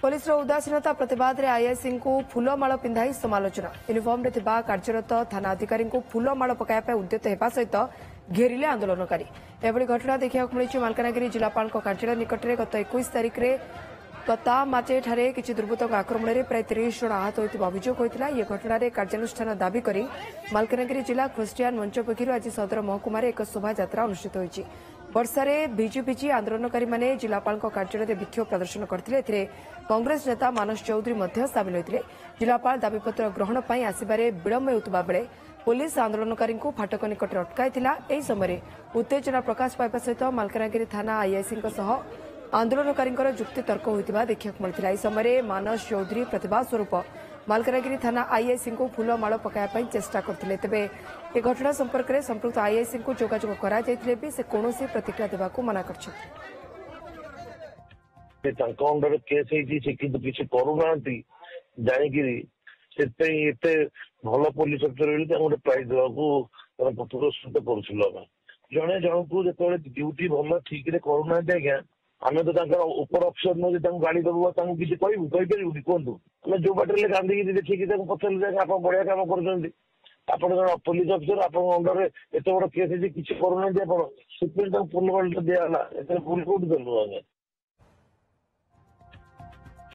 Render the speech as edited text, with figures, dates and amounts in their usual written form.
police उदासीनता प्रतिवाद में आईआईसी को फूलमाल पिंधाई समालोचना यूनिफर्म में कार्यरत थाना अधिकारी फूलमाल पकाया उद्यत होगा सहित घेरिले आंदोलनकारी एभली घटना देखा मिली मालकानगिरी जिलापाल कार्यालय निकट में गत 21 तारिख में कतामाटे किसी दुर्बृत्त आक्रमण में प्राय 30 जन आहत होता अभियोग होता यह घटना कार्यानुष्ठान दाबी कर मालकानगिरी जिला ख्रिस्टियान मंच पक्षर आज सदर महकुमा एक शोभा अनुष्ठित होती वर्षारे भिजी आंदोलनकारी माने जिलापाल कार्यालय विक्षोभ प्रदर्शन करते कांग्रेस नेता मानस चौधरी सामिल होते जिलापाल दाबीपत्र ग्रहण पर आसबार विलंब होता बेले पुलिस आंदोलनकारी फाटक निकट अटकाई समय उत्तेजना प्रकाश पाइबा सहित मालकानगिरी थाना आईआईसी आंदोलनकारी जुक्ति तर्क होता देखा मिलता यह समय मानस चौधरी प्रतिवाद स्वरूप मालकानगिरी थाना आईआईसी को फूलमाल पकाया चेष्टा करते तेबे ए घटना संपर्क में संपृक्त आईआईसी को जोगाजोग कराइले भी से कौन प्रतिक्रिया देवाक मना कर भल पुलिस अफिसर प्राइज देवाक पुरस्कृत करुँ जड़े जन को जो ड्यूटी भल ठीक करूना आज्ञा आम तो ऊपर अफिसर नुह गाड़ी दबा किसी कहूँ कहूँ आम जो बाटे गांधी देखिए पचारे आप बढ़िया कम कर पुलिस अफिसर आप अंडर एत बड़ केस किसी करूना सुप्रीम फूल दिया भूल कौट देलु आगे